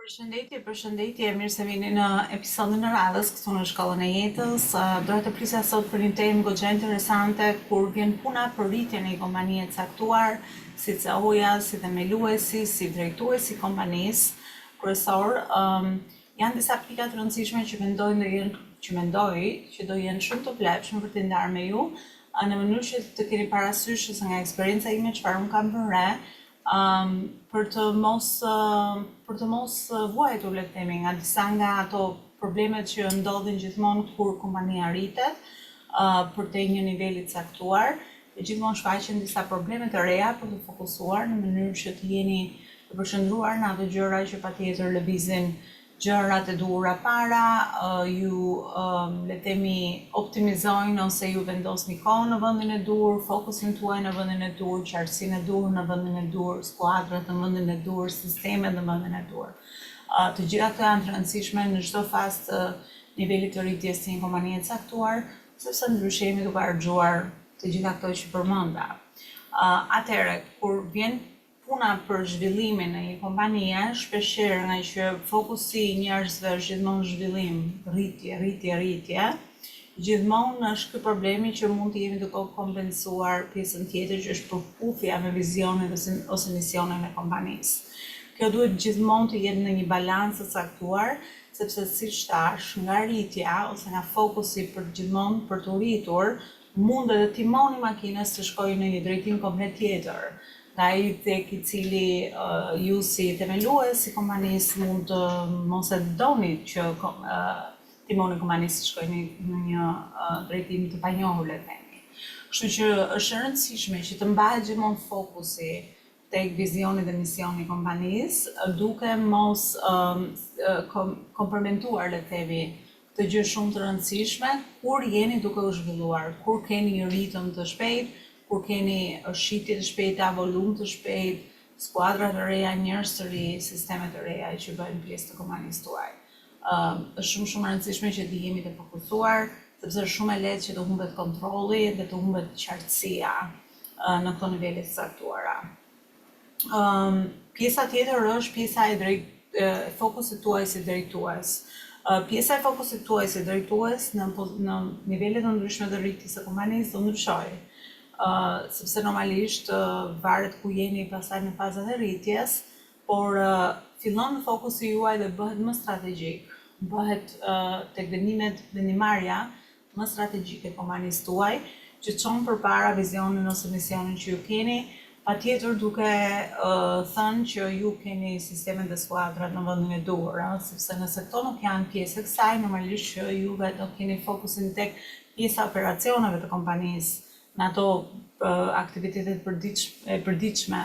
Përshëndetje, mirë se vini në episodin e radhës këtu në Shkollën e Jetës. Doja të prisja sot për një temë goxha interesante kur vjen puna për rritjen e një kompanie të caktuar, si CEO-ja, si themeluesi, si drejtuesi i kompanisë kryesor. Janë disa pika të rëndësishme që mendoj që do jenë shumë të vlefshme për të ndarë me ju, në mënyrë që të keni parasysh ose nga eksperienca ime çfarë më kam vënë re, për të mos vuajtur, le të themi, nga disa nga ato problemet që ndodhin gjithmonë kur kompania rritet për te një niveli të caktuar, dhe gjithmonë shfaqen disa probleme të reja për të fokusuar në mënyrë që të jeni të përshëndruar në ato gjëra që patjetër lëvizin gjërat e duhura para, le themi optimizojnë ose ju vendosni kohën në vendin e duhur, fokusin tuaj në vendin e duhur, qartësinë e duhur në vendin e duhur, skuadrat në vendin e duhur, sistemet në vendin e duhur. Të gjitha këto janë të rëndësishme në çdo fazë të nivelit të rritjes të një kompanie të caktuar, sepse ndryshe jemi duke harxuar të gjitha këto që përmenda. Atëherë, kur vjen puna për zhvillimin e një kompanie, shpeshherë nga që fokusi i njerëzve është gjithmonë zhvillim, rritje, gjithmonë është ky problemi që mund të jemi duke kompensuar pjesën tjetër që është përputhja me vizionin ose misionin e kompanisë. Kjo duhet gjithmonë të jetë në një balancë të caktuar, sepse siç thash, nga rritja ose nga fokusi për gjithmonë për të rritur, mund edhe timoni makinës të shkojë në një drejtim komplet tjetër. Nga ai tek i cili ju si themelues si kompanisë mund të mos e doni që timoni i kompanisë të shkojë në një drejtim të panjohur, le të themi. Kështu që është e rëndësishme që të mbahet gjithmonë fokusi tek vizioni dhe misioni i kompanisë, duke mos komprometuar, le të themi, këtë gjë shumë të rëndësishme kur jeni duke u zhvilluar, kur keni një ritëm të shpejtë, kur keni shitje të shpejta, volum të shpejt, skuadra të reja, njerëz të ri, sisteme të reja që bëjnë pjesë të kompanisë tuaj. Është shumë e rëndësishme që të jemi të fokusuar, sepse është shumë e lehtë që të humbet kontrolli dhe të humbet qartësia në këto nivele të caktuara. Pjesa tjetër është pjesa e fokusit tuaj si drejtues. Pjesa e fokusit tuaj si drejtues në nivele të ndryshme të rritjes së kompanisë do ndryshojë. Sepse normalisht varet ku jeni pastaj në fazat e rritjes, por fillon fokusi juaj dhe bëhet më strategjik, bëhet tek vendimarrja më strategjike e kompanisë tuaj, që çon përpara vizionin ose misionin që ju keni, patjetër duke thënë që ju keni sistemet dhe skuadrat në vendin e duhur, sepse nëse këto nuk janë pjesë e kësaj, normalisht që juve do keni fokusin tek pjesa operacioneve të kompanisë, në ato aktivitetet e përditshme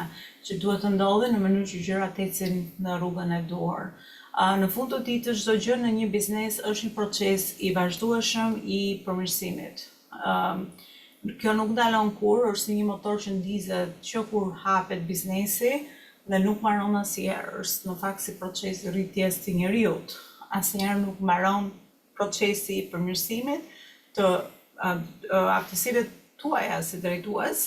që duhet të ndodhin në mënyrë që gjërat ecin në rrugën e duhur. Në fund të ditës, çdo gjë në një biznes është një proces i vazhdueshëm i përmirësimit. Kjo nuk ndalon kurrë, është si një motor që ndizet që kur hapet biznesi dhe nuk mbaron asnjëherë, është në fakt si proces i rritjes të njerëzit. Asnjëherë nuk mbaron procesi i përmirësimit të aftësive tuaja si drejtues,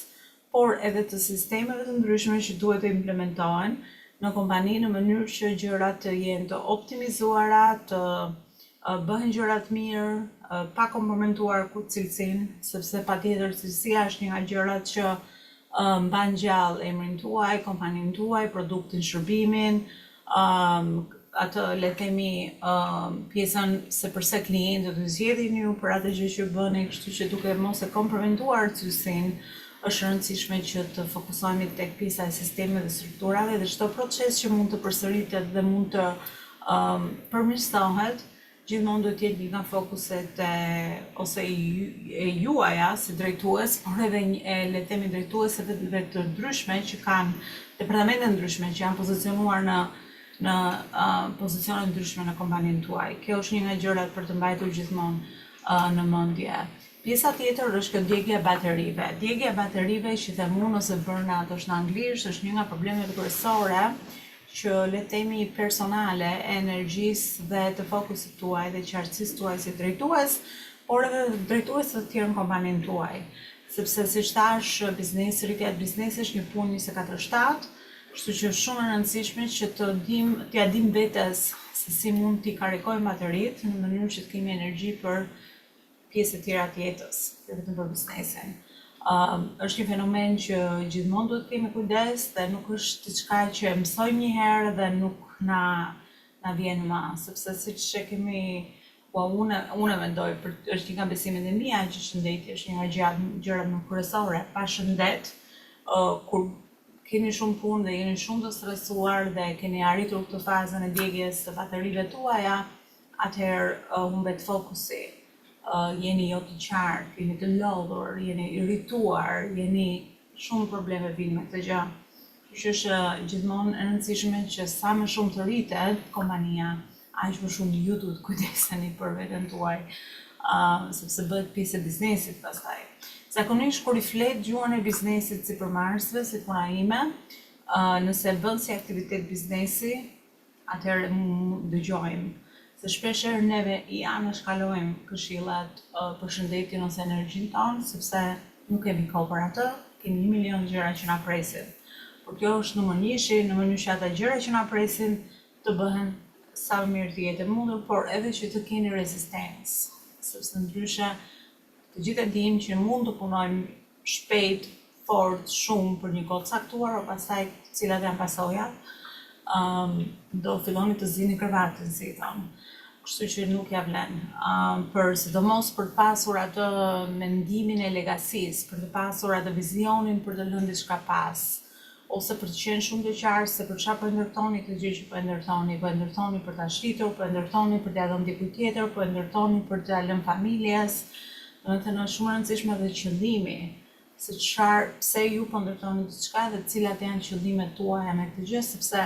por edhe të sistemeve të ndryshme që duhet të implementohen në kompani në mënyrë që gjërat të jenë të optimizuara, të bëhen gjërat mirë, pa komprometuar cilësinë, sepse patjetër cilësia është një nga gjërat që mban gjallë emrin tuaj, kompaninë tuaj, produktin, shërbimin, atë le të themi pjesën se përse klientët ju zgjedhin ju për atë gjë që bëni, kështu që duke mos e komprometuar cilësinë, është rëndësishme që të fokusohemi tek pjesa e sistemeve dhe strukturave dhe çdo proces që mund të përsëritet dhe mund të përmirësohet, gjithmonë duhet të jetë një nga fokuset ose e juaja si drejtues, por edhe le të themi drejtuesve të ndryshme që kanë departamente ndryshme që janë pozicionuar në pozicione ndryshme në kompaninë tuaj. Kjo është një nga gjërat për të mbajtur gjithmonë në mendje. Pjesa tjetër është djegja e baterive. Djegja e baterive që them unë ose burnout është në anglisht, është një nga problemet kryesore që le të themi personale, e energjisë dhe të fokusit tuaj dhe qartësisë tuaj si drejtues, por edhe drejtuesve të tjerë në kompaninë tuaj. Sepse siç thash, rritja e biznesit është një punë 24/7, Kështu që është shumë e rëndësishme që t'ja dim vetes se si mund t'i karikojmë bateritë në mënyrë që të kemi energji për pjesë të tjera të jetës, jo vetëm për biznesin. Është një fenomen që gjithmonë duhet kemi kujdes dhe nuk është diçka që mësojmë një herë dhe nuk na vjen më, sepse siç e kemi unë mendoj, është një nga besimet e mia që shëndeti është një nga gjërat më kryesore. Pa shëndet, kur keni shumë punë dhe jeni shumë të stresuar dhe keni arritur këtë fazën e djegjes së baterive tuaja, atëherë humbet fokusi. Jeni jo të qartë, jeni të lodhur, jeni irrituar, jeni shumë probleme vinë me këtë gjë. Që është gjithmonë e rëndësishme që sa më shumë të rritet kompania, aq më shumë ju duhet kujdeseni për veten tuaj, sepse bëhet pjesë e biznesit pastaj. Zakonisht kur i flet gjuhën e biznesit sipërmarrësve, si puna ime, nëse bën si aktivitet biznesi, atëherë dëgjojmë. Se shpeshherë neve i anashkalojmë këshillat për shëndetin ose energjinë tonë, sepse nuk kemi kohë për atë, kemi 1 milion gjëra që na presin. Por kjo është numër 1, në mënyrë që ata gjëra që na presin të bëhen sa më mirë të jetë e mundur, por edhe që të keni rezistencë, sepse ndryshe të gjithë e dimë që mund të punojmë shpejt, fort, shumë për një kohë caktuar, o pastaj cilat janë pasojat, do filloni të zini kravatin, si i thonë. Kështu që nuk ja vlen. Sidomos për të pasur atë mendimin e legasisë, për të pasur atë vizionin për të lënë diçka pas, ose për të qenë shumë të qartë se për çfarë po ndërtoni këtë gjë që po ndërtoni për ta shritur, po ndërtoni për t'ia dhënë dikujt tjetër, po ndërtoni për t'ia lënë familjes. Domethënë është shumë e rëndësishme edhe qëllimi, se pse ju po ndërtoni diçka dhe cilat janë qëllimet tuaja me këtë gjë, sepse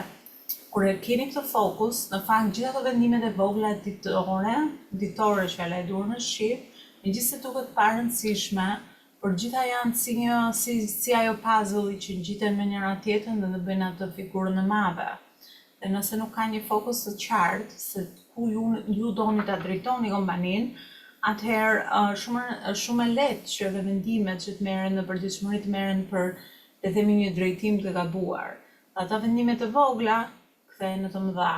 kur e keni këtë fokus, në fakt gjithë ato vendimet e vogla ditore që e dur në shqip, megjithëse duket pa rëndësishme, por gjitha janë si ajo puzzle që ngjiten me njëra tjetrën dhe bëjnë atë figurën e madhe. Dhe nëse nuk ka një fokus të qartë se ku ju doni ta drejtoni kompaninë, atëherë është shumë e lehtë që edhe vendimet që të merren në përditshmëri të merren për le të themi një drejtim të gabuar. Ata vendimet e vogla kthehen në të mëdha.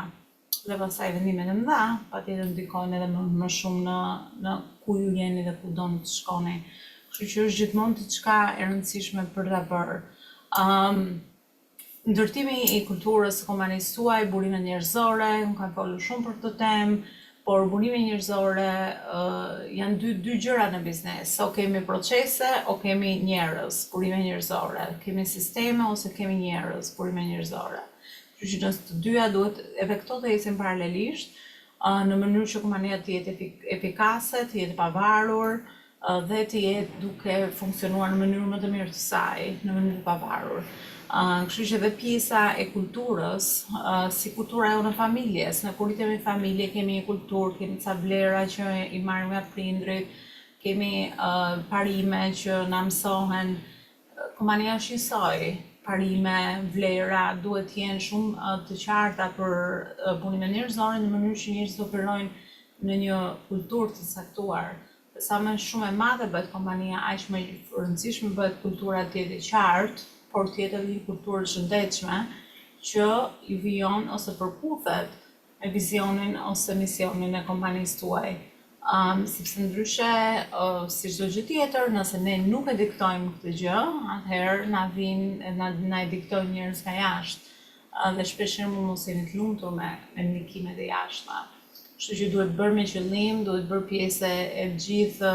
Dhe pastaj vendimet e mëdha patjetër ndikojnë edhe më shumë në ku ju jeni dhe ku doni të shkoni. Kështu që është gjithmonë diçka e rëndësishme për ta bërë. Ndërtimi i kulturës së kompanisë tuaj, burimet njerëzore, unë kam folur shumë për këtë temë, por burimet njerëzore janë dy gjëra në biznes. O kemi procese, o kemi njerëz, burime njerëzore. Kemi sisteme ose kemi njerëz, burime njerëzore. Kështu që nësë të dyja duhet edhe këto të ecin paralelisht, në mënyrë që kompania të jetë efikase, të jetë pavarur, dhe të jetë duke funksionuar në mënyrë më të mirë të saj, në mënyrë të pavarur. Kështu që edhe pjesa e kulturës, si kultura e në familjes, në kur i kemi familje, kemi një kulturë, kemi ca vlera që i marrim nga prindrit, kemi parime që na mësohen, kompania është njësoj, parime, vlera, duhet të jenë shumë të qarta për punimin njerëzor në mënyrë që njerëzit të operojnë në një kulturë të saktuar. Sa më shumë e madhe bëhet kompania, aq më rëndësishme bëhet kultura të jetë e qartë, por të jetë edhe një kulturë e shëndetshme që ju vijon ose përputhet me vizionin ose misionin e kompanisë tuaj. Sepse ndryshe, si çdo gjë tjetër, nëse ne nuk e diktojmë këtë gjë, atëherë na e diktojnë njerëz nga jashtë. Dhe shpeshherë mund mos jeni të lumtur me ndikimet e jashtme. Kështu që duhet bërë me qëllim, duhet bërë pjesë e gjithë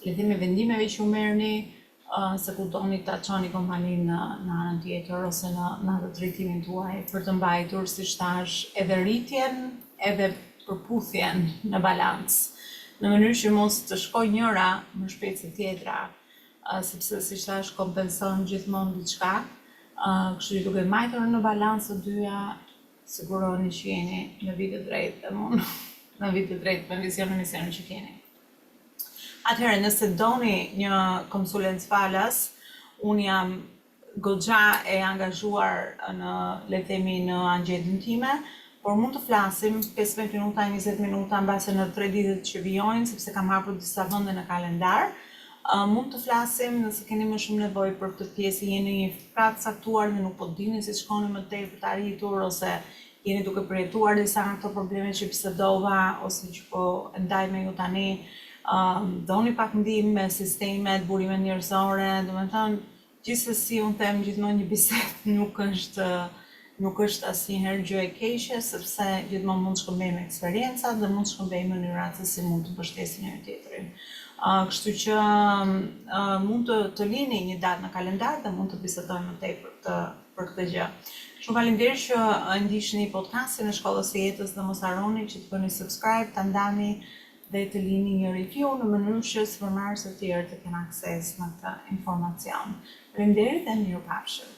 le të themi vendimeve që u merrni, se ku doni ta çoni kompaninë në anën tjetër ose në atë drejtimin tuaj për të mbajtur, siç thash, edhe rritjen, edhe përputhjen në balancë, në mënyrë që mos të shkojë njëra më shpejt se tjetra, sepse siç thash kompenson gjithmonë diçka, kështu që duke mbajtur në balancë të dyja, siguroni që jeni në vit të drejtë dhe në vit të drejtë me vizionin e misionin që keni. Atëherë, nëse doni një konsulencë falas, unë jam goxha e angazhuar le të themi në agjetën time, por mund të flasim 15 minuta, 20 minuta mbase në 3 ditët që vijojnë, sepse kam hapur disa vende në kalendar. Mund të flasim nëse keni më shumë nevojë për këtë pjesë, jeni një frat caktuar dhe nuk po dini si shkoni më tej për të arritur, ose jeni duke përjetuar disa nga këto probleme që bisedova ose që po e ndaj me ju tani, doni pak ndihmë me sistemet, burimet njerëzore, domethënë gjithsesi unë them gjithmonë një bisedë nuk është asnjëherë gjë e keqe, sepse gjithmonë mund të shkëmbejmë eksperiencat dhe mund të shkëmbejmë mënyrat se si mund të mbështesim njëri tjetrin. Kështu që mund të lini një datë në kalendar dhe mund të bisedojmë më tej për këtë gjë. Shumë faleminderit që ndiqni podcastin e Shkollës së Jetës dhe mos harroni që të bëni subscribe, ta ndani dhe të lini një review në mënyrë që sipërmarrës të tjerë të kenë akses në këtë informacion. Faleminderit dhe mirupafshim.